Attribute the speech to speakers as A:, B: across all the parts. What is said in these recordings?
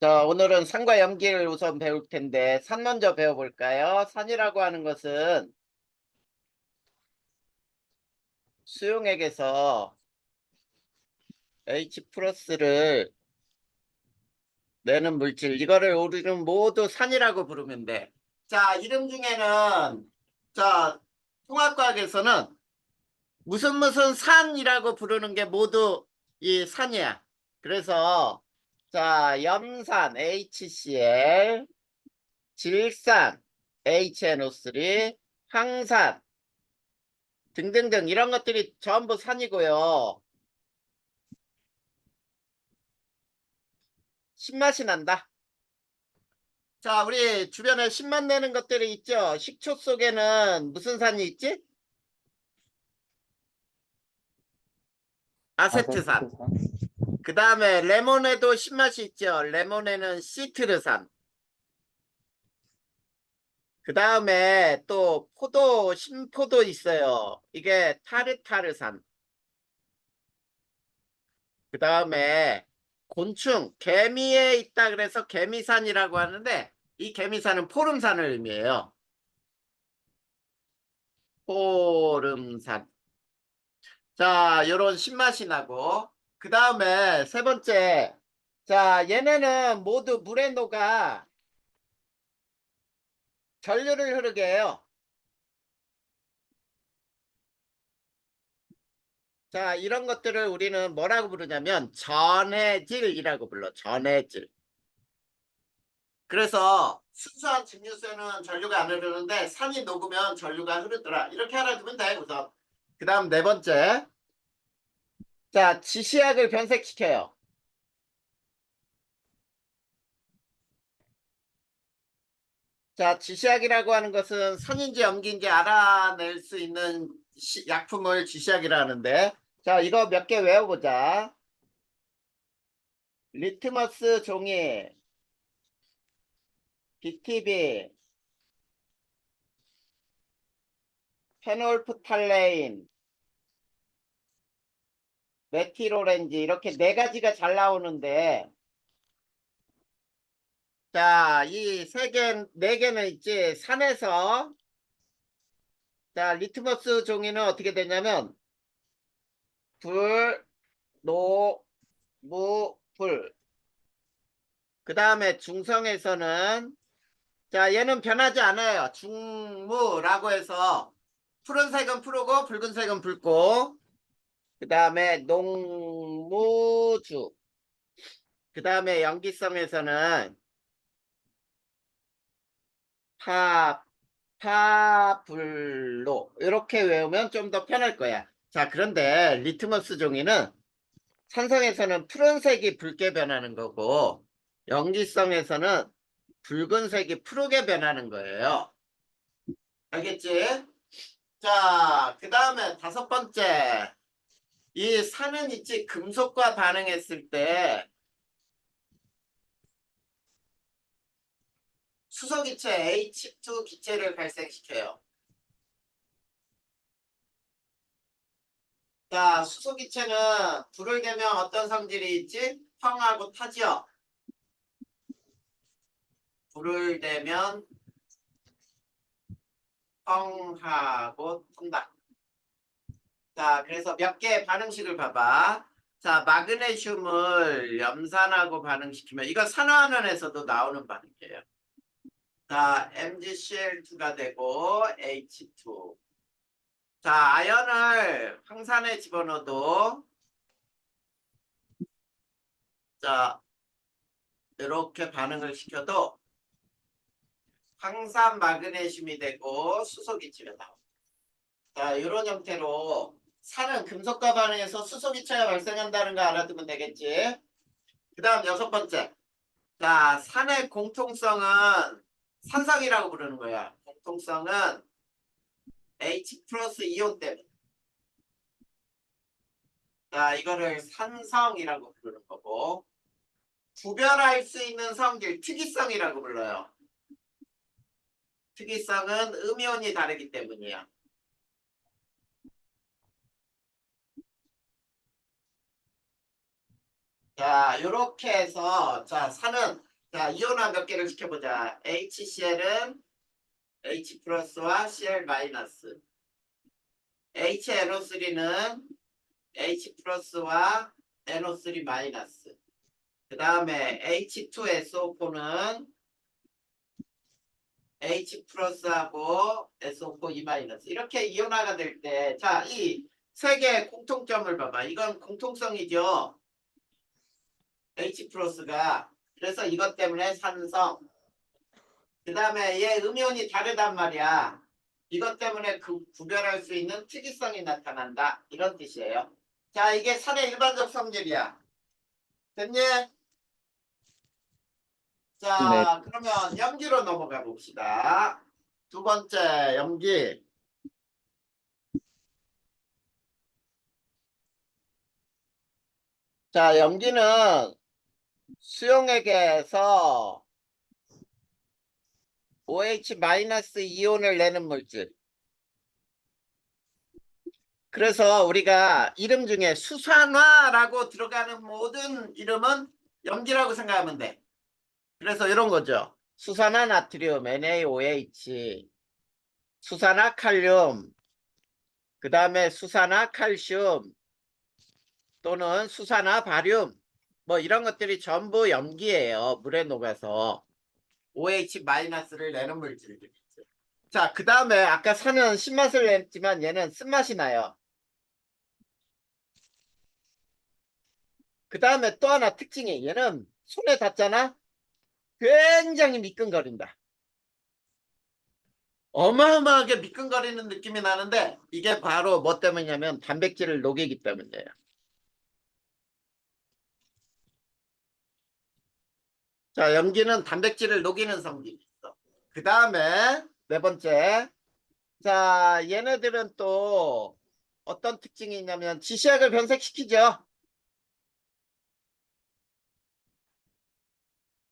A: 자, 오늘은 산과 염기를 우선 배울 텐데, 산 먼저 배워볼까요? 산이라고 하는 것은 수용액에서 H 플러스를 내는 물질, 이거를 우리는 모두 산이라고 부르면 돼. 자, 이름 중에는, 자, 통합과학에서는 무슨 산이라고 부르는 게 모두 이 산이야. 그래서, 자, 염산, HCl, 질산, HNO3, 황산, 등등등 이런 것들이 전부 산이고요. 신맛이 난다. 자, 우리 주변에 신맛 내는 것들이 있죠. 식초 속에는 무슨 산이 있지? 아세트산.
B: 아세트산,
A: 그 다음에 레몬에도 신맛이 있죠. 레몬에는 시트르산. 그 다음에 또 포도, 신포도 있어요. 이게 타르타르산. 그 다음에 곤충, 개미에 있다 그래서 개미산이라고 하는데 이 개미산은 포름산을 의미해요. 포름산. 자, 요런 신맛이 나고 그 다음에 세 번째, 자, 얘네는 모두 물에 녹아 전류를 흐르게 해요. 자, 이런 것들을 우리는 뭐라고 부르냐면 전해질이라고 불러. 전해질. 그래서 순수한 증류수에는 전류가 안 흐르는데 산이 녹으면 전류가 흐르더라. 이렇게 알아두면 돼, 우선. 그 다음 네 번째. 자, 지시약을 변색시켜요. 자, 지시약이라고 하는 것은 산인지 염기인지 알아낼 수 있는 약품을 지시약이라 하는데, 자, 이거 몇 개 외워보자. 리트머스 종이, BTB, 페놀프탈레인, 메틸오렌지 이렇게 네 가지가 잘 나오는데, 자, 이 세 개, 네 개는 있지. 산에서, 자, 리트머스 종이는 어떻게 되냐면, 불, 노, 무, 불. 그 다음에 중성에서는, 자, 얘는 변하지 않아요. 중무라고 해서, 푸른색은 푸르고, 붉은색은 붉고, 그 다음에 농무주. 그 다음에 염기성에서는, 파, 파불로. 이렇게 외우면 좀 더 편할 거야. 자, 그런데 리트머스 종이는 산성에서는 푸른색이 붉게 변하는 거고 염기성에서는 붉은색이 푸르게 변하는 거예요. 알겠지? 자, 그 다음에 다섯 번째. 이 산은 있지 금속과 반응했을 때 수소기체 H2 기체를 발생시켜요. 자, 수소기체는 불을 대면 어떤 성질이 있지? 평하고 타지요. 불을 대면 평하고 탄다. 자, 그래서 몇 개의 반응식을 봐봐. 자, 마그네슘을 염산하고 반응시키면 이거 산화환원에서도 나오는 반응이에요. 자, MgCl2가 되고 H2. 자, 아연을 황산에 집어넣어도 자, 이렇게 반응을 시켜도 황산 마그네슘이 되고 수소기체가 나옵니다. 자, 이런 형태로 산은 금속과 반응해서 수소기체가 발생한다는 거 알아두면 되겠지. 그 다음 여섯 번째. 자, 산의 공통성은 산성이라고 부르는 거야. 공통성은 H 플러스 이온 때문에. 자, 이거를 산성이라고 부르는 거고. 구별할 수 있는 성질, 특이성이라고 불러요. 특이성은 음이온이 다르기 때문이야. 자, 요렇게 해서, 자, 산은 자, 이온화 몇 개를 시켜보자. HCl은 H 플러스와 Cl 마이너스. HNO3는 H 플러스와 NO3 마이너스. 그 다음에 H2SO4는 H 플러스하고 SO4 E 마이너스. 이렇게 이온화가 될 때, 자, 이 세 개의 공통점을 봐봐. 이건 공통성이죠. H 플러스가. 그래서 이것 때문에 산성. 그 다음에 얘 음이온이 다르단 말이야. 이것 때문에 구별할 수 있는 특이성이 나타난다. 이런 뜻이에요. 자, 이게 산의 일반적 성질이야. 됐니?
B: 네.
A: 자, 그러면 염기로 넘어가 봅시다. 두 번째 염기. 자, 염기는 수용액에서 OH- 이온을 내는 물질. 그래서 우리가 이름 중에 수산화라고 들어가는 모든 이름은 염기라고 생각하면 돼. 그래서 이런 거죠. 수산화 나트륨 NaOH, 수산화 칼륨, 그 다음에 수산화 칼슘 또는 수산화 바륨, 뭐 이런 것들이 전부 염기예요. 물에 녹아서 OH-를 내는 물질들이죠. 자, 그 다음에 아까 산은 신맛을 냈지만 얘는 쓴맛이 나요. 그 다음에 또 하나 특징이 얘는 손에 닿잖아? 굉장히 미끈거린다. 어마어마하게 미끈거리는 느낌이 나는데 이게 바로 뭐 때문이냐면 단백질을 녹이기 때문이에요. 자, 염기는 단백질을 녹이는 성질이 있어. 그 다음에 네 번째. 자, 얘네들은 또 어떤 특징이 있냐면 지시약을 변색시키죠.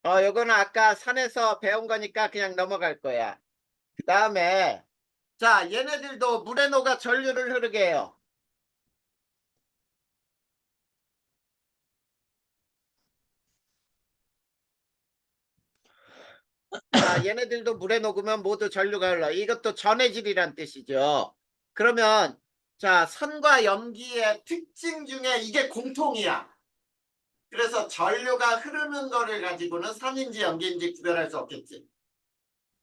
A: 요거는 아까 산에서 배운 거니까 그냥 넘어갈 거야. 그 다음에 자, 얘네들도 물에 녹아 전류를 흐르게 해요. 자, 얘네들도 물에 녹으면 모두 전류가 흘러. 이것도 전해질이란 뜻이죠. 그러면 자, 산과 염기의 특징 중에 이게 공통이야. 그래서 전류가 흐르는 거를 가지고는 산인지 염기인지 구별할 수 없겠지.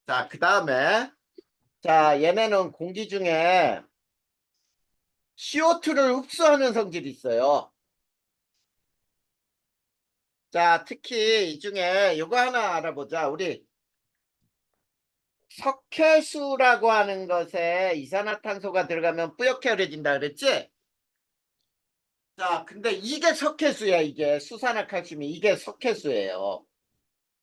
A: 자, 그 다음에 자, 얘네는 공기 중에 CO2를 흡수하는 성질이 있어요. 자, 특히 이 중에 이거 하나 알아보자. 우리 석회수라고 하는 것에 이산화탄소가 들어가면 뿌옇게 흐려진다 그랬지? 자, 근데 이게 석회수야. 이게 수산화칼슘이 이게 석회수예요.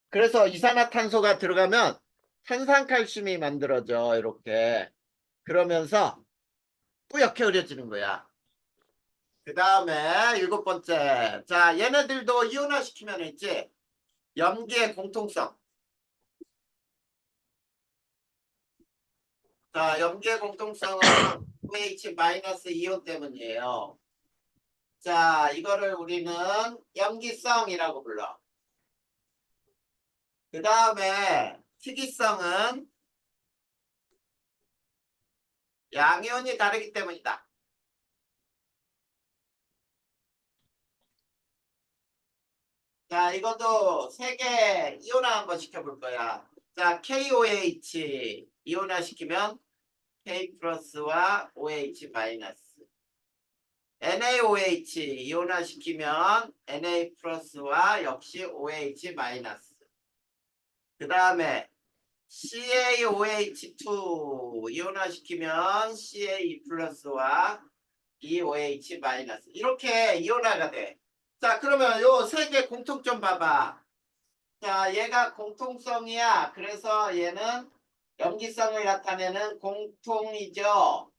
A: 그래서 이산화탄소가 들어가면 탄산칼슘이 만들어져. 이렇게. 그러면서 뿌옇게 흐려지는 거야. 그 다음에 일곱 번째. 자, 얘네들도 이온화시키면 있지? 염기의 공통성. 자, 염기의 공통성은 OH- 이온 때문이에요. 자, 이거를 우리는 염기성이라고 불러. 그 다음에 특이성은 양이온이 다르기 때문이다. 자, 이것도 세 개 이온화 한번 시켜볼 거야. 자, KOH 이온화 시키면 K 플러스와 OH 마이너스. NaOH 이온화 시키면 Na 플러스와 역시 OH 마이너스. 그 다음에 CaOH2 이온화 시키면 Ca 플러스와 EOH 마이너스. 이렇게 이온화가 돼. 자, 그러면 요 세 개 공통점 봐봐. 자, 얘가 공통성이야. 그래서 얘는 염기성을 나타내는 공통이죠.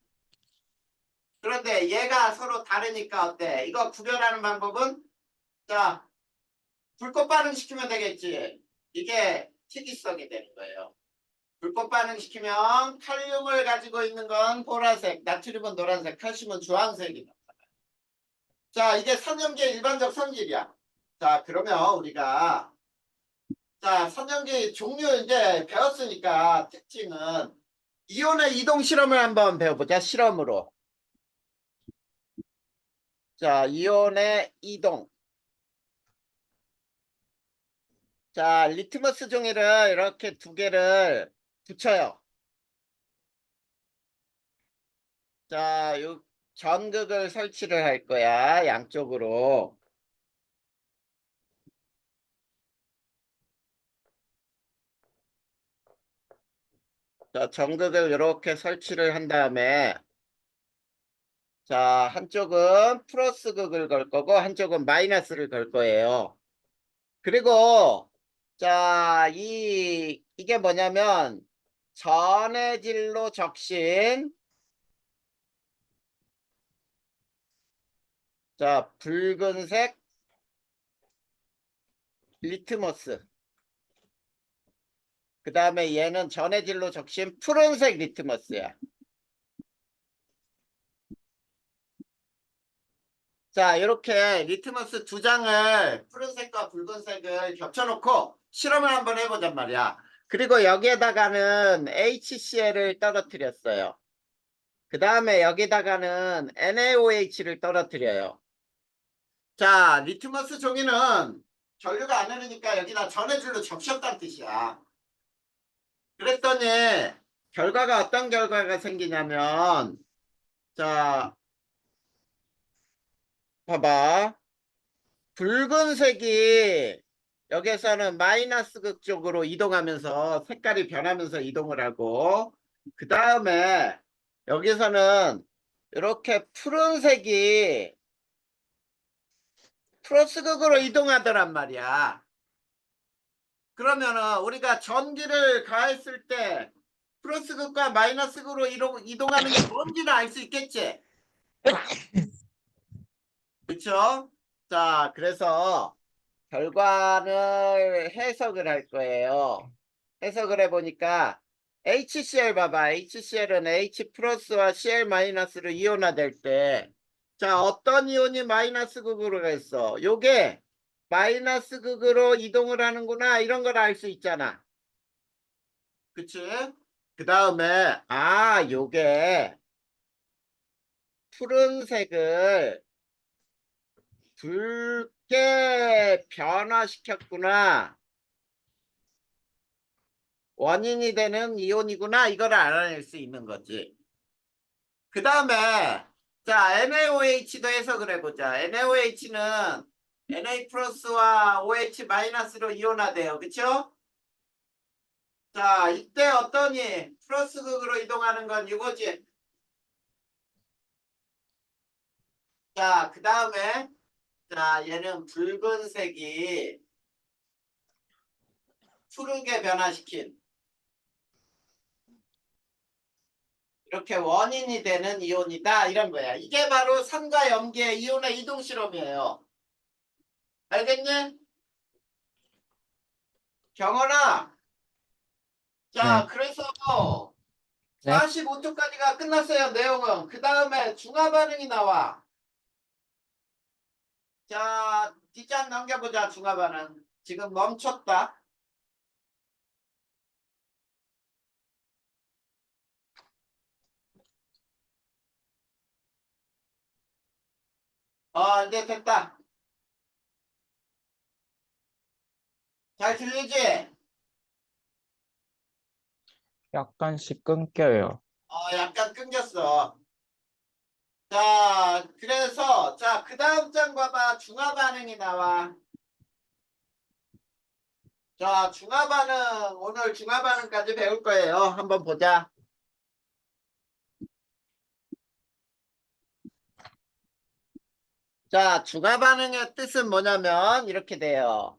A: 그런데 얘가 서로 다르니까 어때? 이거 구별하는 방법은 자, 불꽃 반응시키면 되겠지. 이게 특이성이 되는 거예요. 불꽃 반응시키면 칼륨을 가지고 있는 건 보라색, 나트륨은 노란색, 칼슘은 주황색이다. 자, 이게 산염기의 일반적 성질이야. 자, 그러면 우리가 자, 선전기 종류 이제 배웠으니까 특징은 이온의 이동 실험을 한번 배워보자. 실험으로. 자, 이온의 이동. 자, 리트머스 종이를 이렇게 두 개를 붙여요. 자, 요 전극을 설치를 할 거야. 양쪽으로. 자, 전극을 이렇게 설치를 한 다음에 자, 한쪽은 플러스 극을 걸 거고 한쪽은 마이너스를 걸 거예요. 그리고 자, 이게 뭐냐면 전해질로 적신 자, 붉은색 리트머스. 그 다음에 얘는 전해질로 적신 푸른색 리트머스야. 자, 이렇게 리트머스 두 장을 푸른색과 붉은색을 겹쳐놓고 실험을 한번 해보잔 말이야. 그리고 여기에다가는 HCl을 떨어뜨렸어요. 그 다음에 여기다가는 NaOH를 떨어뜨려요. 자, 리트머스 종이는 전류가 안 흐르니까 여기다 전해줄로 적셨다는 뜻이야. 그랬더니 결과가 어떤 결과가 생기냐면 자, 봐봐. 붉은색이 여기서는 마이너스 극 쪽으로 이동하면서 색깔이 변하면서 이동을 하고 그 다음에 여기서는 이렇게 푸른색이 플러스 극으로 이동하더란 말이야. 그러면은 우리가 전기를 가했을 때 플러스 극과 마이너스 극으로 이동하는 게 뭔지는 알 수 있겠지? 그렇죠? 자, 그래서 결과를 해석을 할 거예요. 해석을 해보니까 HCl 봐봐. HCl은 H 플러스와 Cl 마이너스로 이온화될 때 자, 어떤 이온이 마이너스 극으로 갔어? 요게 마이너스 극으로 이동을 하는구나. 이런 걸 알 수 있잖아. 그치? 그 다음에 요게 푸른색을 붉게 변화시켰구나. 원인이 되는 이온이구나. 이걸 알아낼 수 있는 거지. 그 다음에 자, NaOH도 해석을 해보자. NaOH는 Na 플러스와 OH 마이너스로 이온화돼요. 그쵸? 자, 이때 어떠니? 플러스 극으로 이동하는 건 이거지. 자, 그 다음에 자, 얘는 붉은색이 푸르게 변화시킨 이렇게 원인이 되는 이온이다 이런 거야. 이게 바로 산과 염기의 이온의 이동 실험이에요. 알겠니? 경원아. 자,
B: 네,
A: 그래서
B: 네.
A: 45초까지가 끝났어요. 내용은. 그 다음에 중화 반응이 나와. 자, 뒷장 넘겨보자. 중화 반응. 지금 멈췄다. 이제 됐다. 잘 들리지?
B: 약간씩 끊겨요.
A: 약간 끊겼어. 자, 그래서 자, 그 다음 장 봐봐. 중화 반응이 나와. 자, 중화 반응 오늘 중화 반응까지 배울 거예요. 한번 보자. 자, 중화 반응의 뜻은 뭐냐면 이렇게 돼요.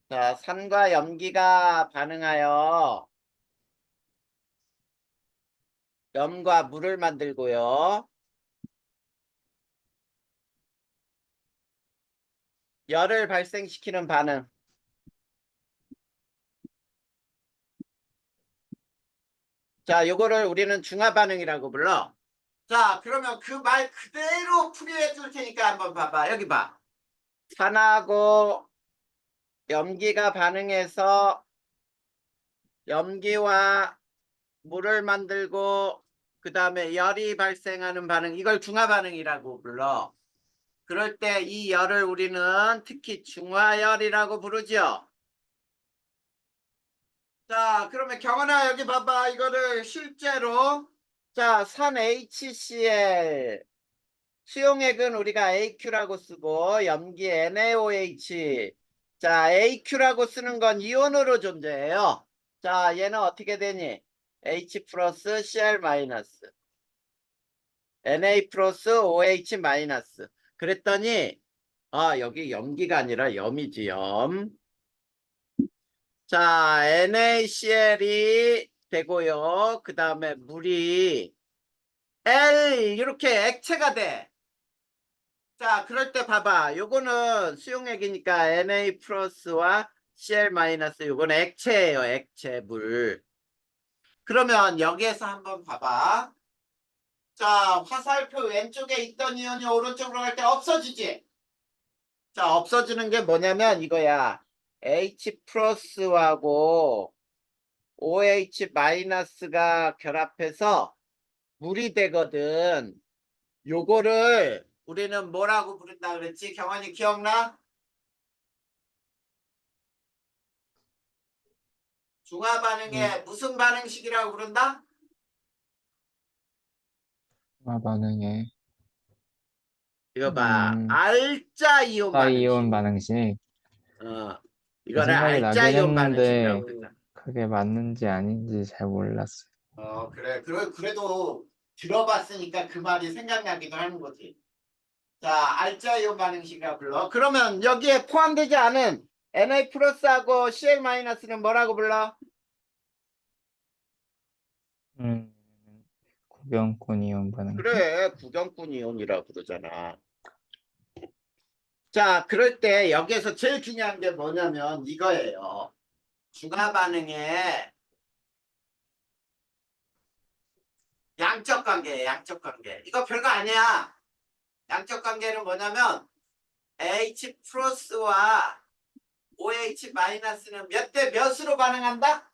A: 자, 산과 염기가 반응하여 염과 물을 만들고요. 열을 발생시키는 반응. 자, 요거를 우리는 중화 반응이라고 불러. 자, 그러면 그 말 그대로 풀이해 줄 테니까 한번 봐봐. 여기 봐. 산하고 염기가 반응해서 염기와 물을 만들고 그 다음에 열이 발생하는 반응, 이걸 중화 반응이라고 불러. 그럴 때 이 열을 우리는 특히 중화열이라고 부르죠. 자, 그러면 경원아 여기 봐봐. 이거를 실제로 자, 산 HCl 수용액은 우리가 AQ라고 쓰고 염기 NaOH. 자, AQ라고 쓰는 건 이온으로 존재해요. 자, 얘는 어떻게 되니? H 플러스 Cl 마이너스 Na 플러스 OH 마이너스. 그랬더니 여기 염기가 아니라 염이지, 염. 자, NaCl이 되고요. 그 다음에 물이 L 이렇게 액체가 돼. 자, 그럴 때 봐봐. 요거는 수용액이니까 Na 플러스와 Cl 마이너스 요거는 액체예요. 액체, 물. 그러면 여기에서 한번 봐봐. 자, 화살표 왼쪽에 있던 이온이 오른쪽으로 갈 때 없어지지? 자, 없어지는 게 뭐냐면 이거야. H 플러스하고 OH 마이너스가 결합해서 물이 되거든. 요거를 우리는 뭐라고 부른다 그랬지? 경환이 기억나? 중화 반응에 무슨 반응식이라고 부른다?
B: 중화 반응에
A: 이거 봐. 알자 이온
B: 사이온
A: 반응식.
B: 반응식.
A: 이거를
B: 생각이
A: 알자
B: 나긴
A: 이온 반응식이라고
B: 했는데
A: 부른다.
B: 그게 맞는지 아닌지 잘 몰랐어요.
A: 그래. 그래도 들어봤으니까 그 말이 생각나기도 하는 거지. 자, 알자 이온 반응식이라고 불러. 그러면 여기에 포함되지 않은 Na 플러스하고 Cl 마이너스는 뭐라고 불러?
B: 음, 구경꾼 이온 반응식.
A: 그래, 구경꾼 이온이라고 부르잖아. 자, 그럴 때 여기에서 제일 중요한 게 뭐냐면 이거예요. 중화 반응에 양적 관계예요. 양적 관계. 이거 별거 아니야. 양적 관계는 뭐냐면 H 플러스와 OH 마이너스는 몇 대 몇으로 반응한다?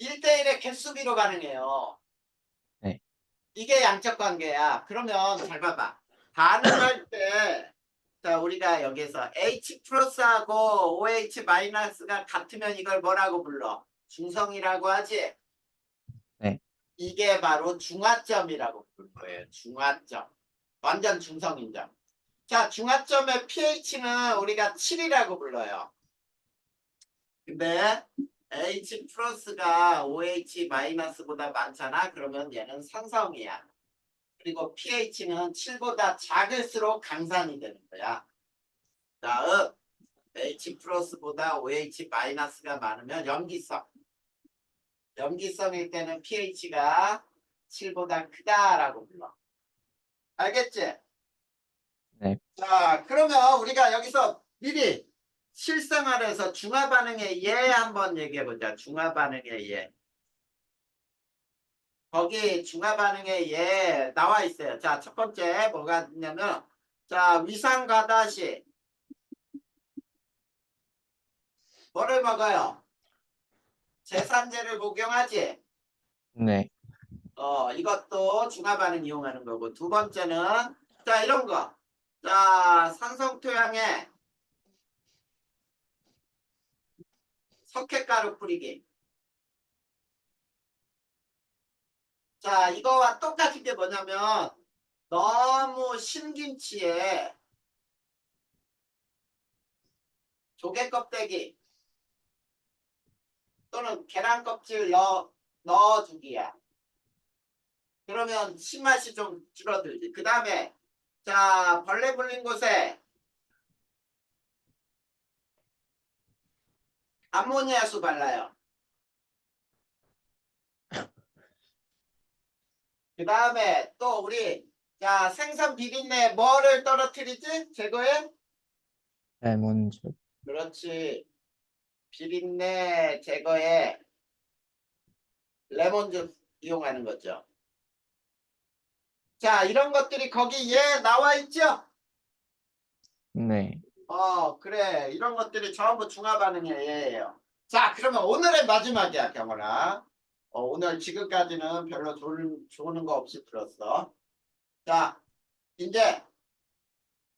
A: 1대1의 개수비로 반응해요.
B: 네.
A: 이게 양적 관계야. 그러면 잘 봐봐. 반응할 때 자, 우리가 여기서 H 플러스하고 OH 마이너스가 같으면 이걸 뭐라고 불러? 중성이라고 하지?
B: 네.
A: 이게 바로 중화점이라고 부를 거예요. 중화점. 완전 중성인점. 자, 중화점의 pH는 우리가 7이라고 불러요. 근데 H 플러스가 OH 마이너스보다 많잖아. 그러면 얘는 산성이야. 그리고 pH는 7보다 작을수록 강산이 되는 거야. 다음 H 플러스보다 OH 마이너스가 많으면 염기성. 염기성일 때는 pH가 7보다 크다라고 불러. 알겠지?
B: 네.
A: 자, 그러면 우리가 여기서 미리 실생활에서 중화 반응의 예 한번 얘기해 보자. 중화 반응의 예. 거기 중화 반응의 예 나와 있어요. 자, 첫 번째 뭐가 있냐면 자, 위산가다시 뭐를 먹어요? 제산제를 복용하지?
B: 네.
A: 이것도 중화 반응 이용하는 거고 두 번째는 자, 이런 거. 자, 산성토양에 석회가루 뿌리기. 자, 이거와 똑같은 게 뭐냐면 너무 신김치에 조개 껍데기 또는 계란 껍질 넣어주기야. 그러면 신맛이 좀 줄어들지. 그 다음에 자, 벌레 물린 곳에 암모니아수 발라요. 그 다음에 또 우리 자, 생선 비린내 뭐를 떨어뜨리지? 제거해?
B: 레몬즙.
A: 그렇지. 비린내 제거에 레몬즙 이용하는 거죠. 자, 이런 것들이 거기에 나와 있죠?
B: 네.
A: 그래. 이런 것들이 전부 중화 반응의 예예요. 자, 그러면 오늘의 마지막이야, 경원아. 오늘 지금까지는 별로 좋은 거 없이 풀었어. 자, 이제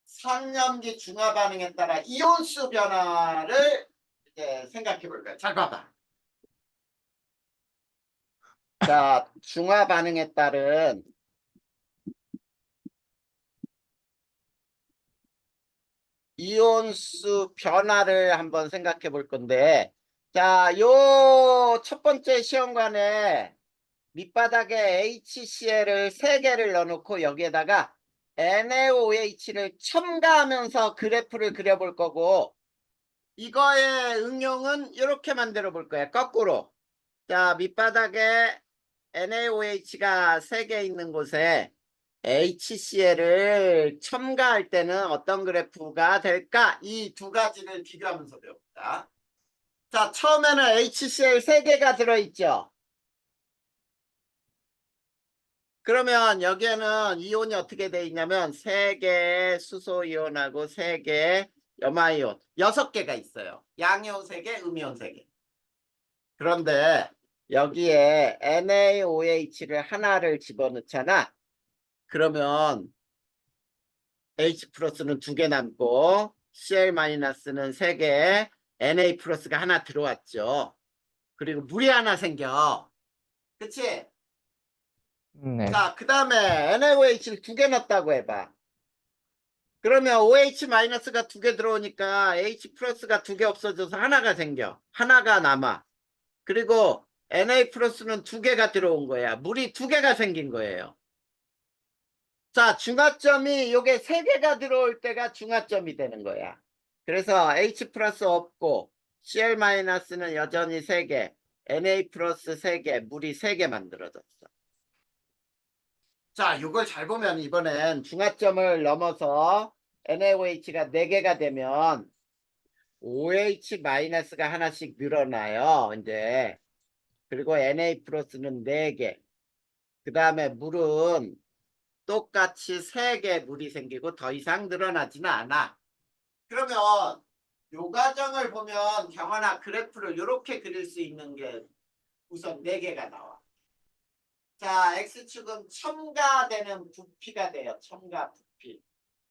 A: 상염기 중화 반응에 따라 이온수 변화를 이제 생각해 볼 거야. 잘 봐봐. 자, 중화 반응에 따른 이온수 변화를 한번 생각해 볼 건데, 자, 요 첫 번째 시험관에 밑바닥에 HCl을 3개를 넣어놓고 여기에다가 NaOH를 첨가하면서 그래프를 그려볼 거고, 이거의 응용은 이렇게 만들어 볼 거야. 거꾸로. 자, 밑바닥에 NaOH가 3개 있는 곳에 HCl을 첨가할 때는 어떤 그래프가 될까? 이 두 가지를 비교하면서 배웁니다. 자, 처음에는 HCl 3개가 들어있죠. 그러면 여기에는 이온이 어떻게 돼 있냐면 3개 수소 이온하고 3개 염화 이온 6개가 있어요. 양이온 3개, 음이온 3개. 그런데 여기에 NaOH를 하나를 집어넣잖아. 그러면 H 플러스는 2개 남고 Cl 마이너스는 3개, Na 플러스가 하나 들어왔죠. 그리고 물이 하나 생겨. 그치?
B: 네.
A: 자, 그 다음에 NaOH를 2개 넣었다고 해봐. 그러면 OH 마이너스가 2개 들어오니까 H 플러스가 2개 없어져서 하나가 생겨. 하나가 남아. 그리고 Na 플러스는 2개가 들어온 거야. 물이 2개가 생긴 거예요. 자, 중화점이 요게 3개가 들어올 때가 중화점이 되는 거야. 그래서 H 플러스 없고 Cl 마이너스는 여전히 3개, Na 플러스 3개, 물이 3개 만들어졌어. 자, 이걸 잘 보면 이번엔 중화점을 넘어서 NaOH가 4개가 되면 OH 마이너스가 하나씩 늘어나요. 이제 그리고 Na 플러스는 4개. 그 다음에 물은 똑같이 3개 물이 생기고 더 이상 늘어나지는 않아. 그러면 요 과정을 보면 경환아 그래프를 이렇게 그릴 수 있는 게 우선 4개가 나와. 자, X축은 첨가되는 부피가 돼요. 첨가 부피.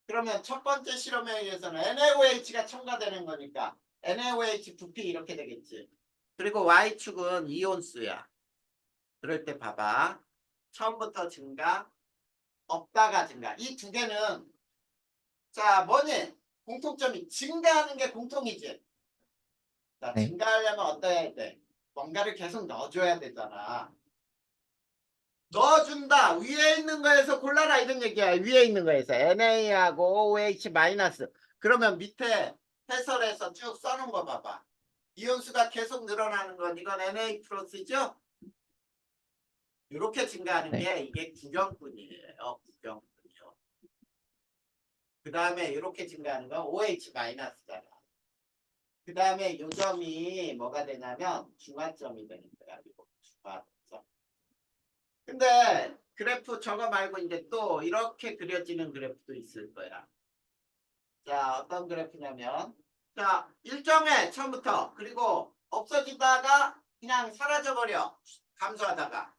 A: 그러면 첫 번째 실험에 의해서는 NaOH가 첨가되는 거니까 NaOH 부피 이렇게 되겠지. 그리고 Y축은 이온수야. 그럴 때 봐봐. 처음부터 증가, 없다가 증가. 이 2개는 자 뭐니? 공통점이 증가하는 게 공통이지. 자,
B: 네.
A: 증가하려면 어떠해야 돼? 뭔가를 계속 넣어줘야 되잖아. 넣어준다. 위에 있는 거에서 골라라 이런 얘기야. 위에 있는 거에서 Na하고 OH 마이너스. 그러면 밑에 해설에서 쭉 써놓은 거 봐봐. 이온수가 계속 늘어나는 건 이건 Na 플러스죠? 이렇게 증가하는
B: 네.
A: 게 이게 구경분이에요. 구경분이요. 그 다음에 이렇게 증가하는 건 OH 마이너스잖아. 그 다음에 요 점이 뭐가 되냐면 중화점이 되는 거야. 이거 중화점. 근데 그래프 저거 말고 이제 또 이렇게 그려지는 그래프도 있을 거야. 자, 어떤 그래프냐면 자, 일정해 처음부터. 그리고 없어지다가 그냥 사라져버려. 감소하다가.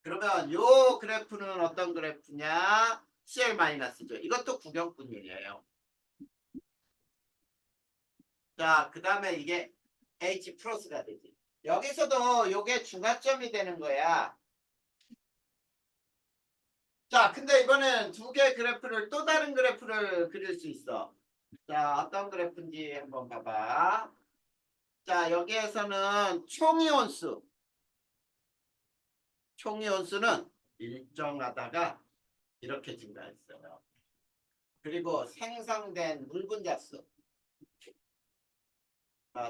A: 그러면 요 그래프는 어떤 그래프냐? CL-죠. 이것도 구경분이에요. 자, 그 다음에 이게 H 플러스가 되지. 여기서도 요게 중화점이 되는 거야. 자, 근데 이번엔 2개 그래프를 또 다른 그래프를 그릴 수 있어. 자, 어떤 그래프인지 한번 봐봐. 자, 여기에서는 총이온수는 일정하다가 이렇게 증가했어요. 그리고 생성된 물 분자수,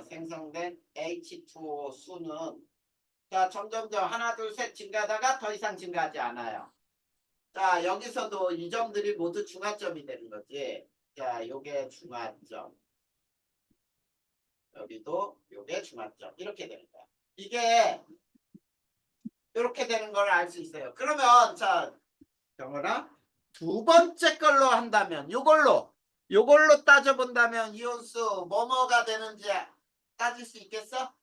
A: 생성된 H2O 수는 자, 점점점 하나, 둘, 셋 증가하다가 더 이상 증가하지 않아요. 자, 여기서도 이 점들이 모두 중화점이 되는 거지. 자, 요게 중화점. 여기도 요게 중화점. 이렇게 되는 거야. 이게 이렇게 되는 걸 알 수 있어요. 그러면 자, 경원아 두 번째 걸로 한다면 요걸로 요걸로 따져본다면 이온수 뭐뭐가 되는지 따질 수 있겠어?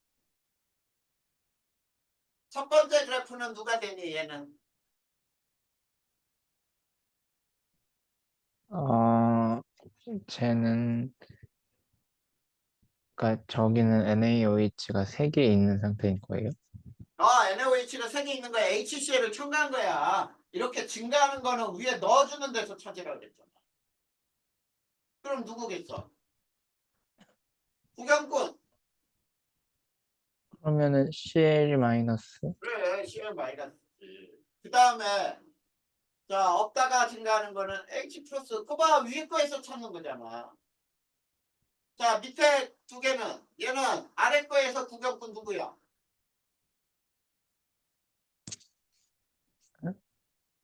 A: 첫 번째 그래프는 누가 되니 얘는?
B: 어, 쟤는, 그러니까 저기는 NaOH가 3개 있는 상태인 거예요?
A: NaOH가 3개 있는 거야. HCl을 첨가한 거야. 이렇게 증가하는 거는 위에 넣어주는 데서 찾으라고 그랬잖아. 그럼 누구겠어? 구경꾼.
B: 그러면은 Cl 마이너스,
A: 그래, Cl 마이너스지. 그 다음에 자 없다가 증가하는 거는 H 플러스. 그봐 위에 거에서 찾는 거잖아. 자 밑에 두 개는 얘는 아래 거에서 구경꾼 누구야?
B: 응?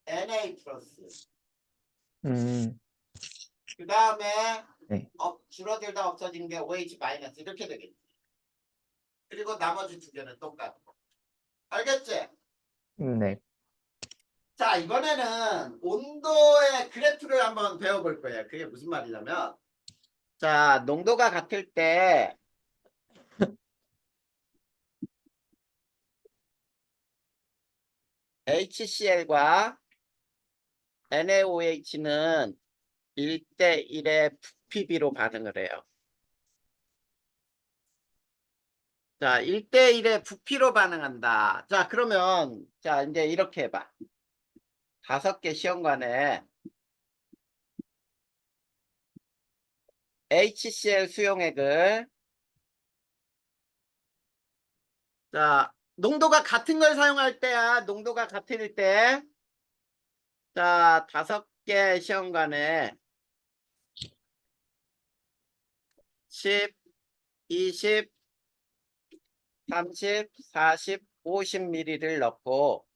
A: Na 플러스.
B: 음,
A: 그 다음에
B: 네,
A: 줄어들다 없어진 게 OH 마이너스 이렇게 되겠지. 그리고 나머지 두 개는 똑같고. 알겠지?
B: 네,
A: 자 이번에는 온도의 그래프를 한번 배워볼 거예요. 그게 무슨 말이냐면 자 농도가 같을 때 HCl과 NaOH는 1대1의 부피비로 반응을 해요. 자, 1대1의 부피로 반응한다. 자, 그러면 자, 이제 이렇게 해봐. 5개 시험관에 HCl 수용액을 자, 농도가 같은 걸 사용할 때야. 농도가 같을 때 자, 5개 시험관에 10, 20, 30, 40, 50ml를 넣고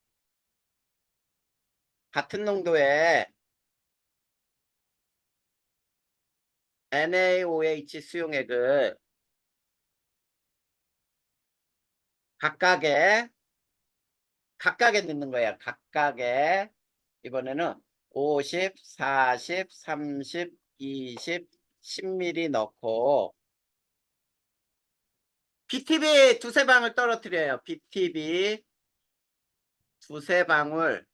A: 같은 농도의 NaOH 수용액을 각각에 넣는 거야. 각각에 이번에는 50, 40, 30, 20, 10ml 넣고 BTB 두세 방울 떨어뜨려요. BTB 두세 방울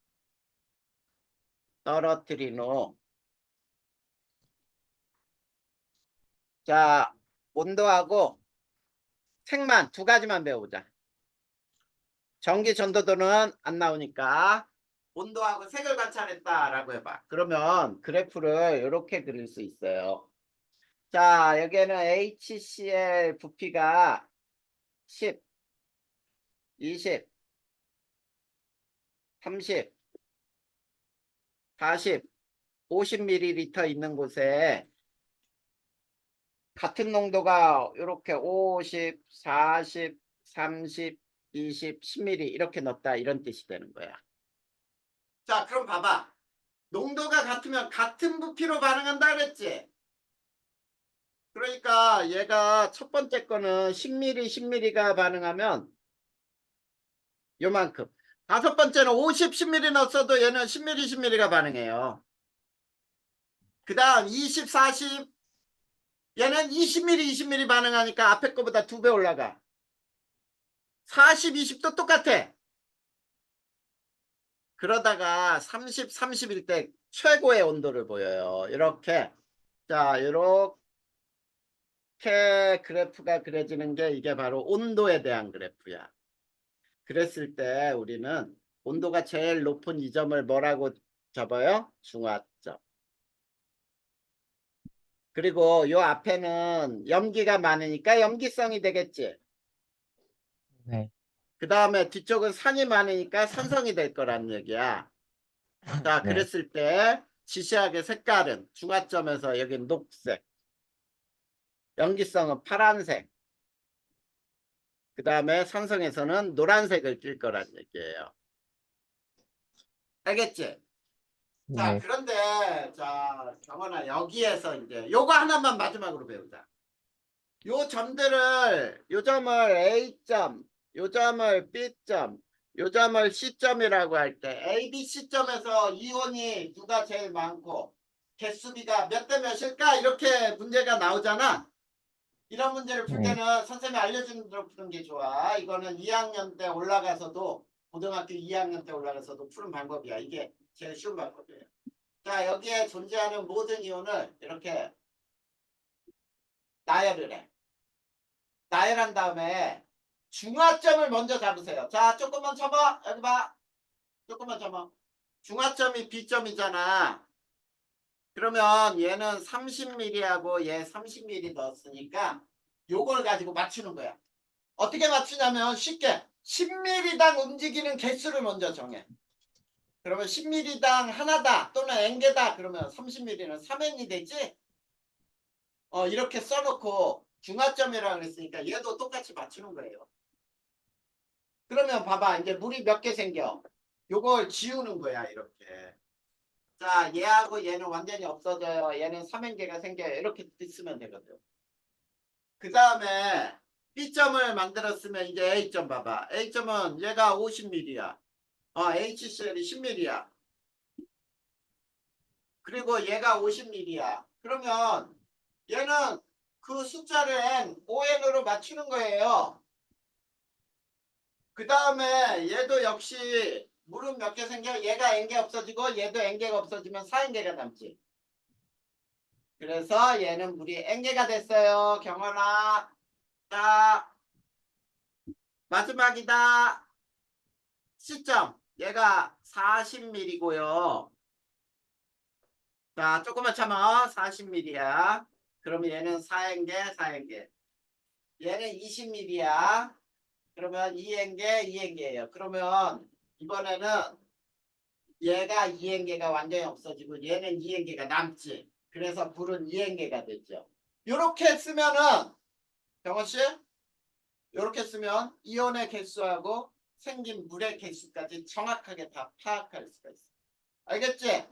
A: 떨어뜨린 후 자, 온도하고 색만 두 가지만 배워보자. 전기 전도도는 안 나오니까 온도하고 색을 관찰했다라고 해봐. 그러면 그래프를 이렇게 그릴 수 있어요. 자, 여기에는 HCl 부피가 10, 20, 30, 40, 50ml 있는 곳에 같은 농도가 이렇게 50, 40, 30, 20, 10ml 이렇게 넣었다 이런 뜻이 되는 거야. 자, 그럼 봐봐. 농도가 같으면 같은 부피로 반응한다 그랬지? 그러니까 얘가 첫 번째 거는 10ml, 10ml가 반응하면 요만큼. 다섯 번째는 50, 10ml 넣었어도 얘는 10ml, 10ml가 반응해요. 그 다음 20, 40 얘는 20ml, 20ml 반응하니까 앞에 거보다 2배 올라가. 40, 20도 똑같아. 그러다가 30, 30일 때 최고의 온도를 보여요. 이렇게. 자, 이렇게 그래프가 그려지는 게 이게 바로 온도에 대한 그래프야. 그랬을 때 우리는 온도가 제일 높은 이 점을 뭐라고 접어요? 중화점. 그리고 요 앞에는 염기가 많으니까 염기성이 되겠지.
B: 네,
A: 그 다음에 뒤쪽은 산이 많으니까 산성이 될 거란 얘기야. 자,
B: 네,
A: 그랬을 때 지시하게 색깔은 중화점에서 여기 녹색, 염기성은 파란색, 그 다음에 산성에서는 노란색을 띌 거란 얘기예요. 알겠지? 자,
B: 네,
A: 그런데 자, 정원아 여기에서 이제 요거 하나만 마지막으로 배우자. 요 점들을 요 점을 A점, 요 점을 B점, 요 점을 C점이라고 할 때 A, B, C점에서 이온이 누가 제일 많고 개수비가 몇 대 몇일까? 이렇게 문제가 나오잖아. 이런 문제를 풀
B: 네.
A: 때는 선생님이 알려주는 대로 푸는 게 좋아. 이거는 2학년 때 올라가서도 고등학교 2학년 때 올라가서도 푸는 방법이야. 이게 제일 쉬운 방법이에요. 자, 여기에 존재하는 모든 이온을 이렇게 나열을 해. 나열한 다음에 중화점을 먼저 잡으세요. 자, 조금만 쳐봐. 여기 봐. 조금만 쳐봐. 중화점이 B점이잖아. 그러면 얘는 30mm하고 얘 30mm 넣었으니까 요걸 가지고 맞추는 거야. 어떻게 맞추냐면 쉽게 10mm당 움직이는 개수를 먼저 정해. 그러면 10mm당 하나다 또는 n개다 그러면 30mm는 3n이 되지? 이렇게 써놓고 중화점이라고 그랬으니까 얘도 똑같이 맞추는 거예요. 그러면 봐봐 이제 물이 몇 개 생겨. 요걸 지우는 거야 이렇게. 자 얘하고 얘는 완전히 없어져요. 얘는 3n개가 생겨요. 이렇게 쓰면 되거든. 그 다음에 B점을 만들었으면 이제 A점 봐봐. A점은 얘가 50mm야. HCl이 10mm야. 그리고 얘가 50mm야. 그러면 얘는 그 숫자를 n, 5n으로 맞추는 거예요. 그 다음에 얘도 역시 물은 몇 개 생겨? 얘가 n개 없어지고 얘도 n개가 없어지면 4n개가 남지. 그래서 얘는 물이 n개가 됐어요. 경원아. 자, 마지막이다. C점. 얘가 40mm고요. 자, 조금만 참아. 40mm야. 그러면 얘는 4n개, 4n개. 얘는 20mm야. 그러면 2n개, 2n개예요. 그러면 이번에는 얘가 2n개가 완전히 없어지고 얘는 2n개가 남지. 그래서 물은 2n개가 됐죠. 요렇게 쓰면은 병원씨 요렇게 쓰면 이온의 개수하고 생긴 물의 개수까지 정확하게 다 파악할 수가 있어. 알겠지?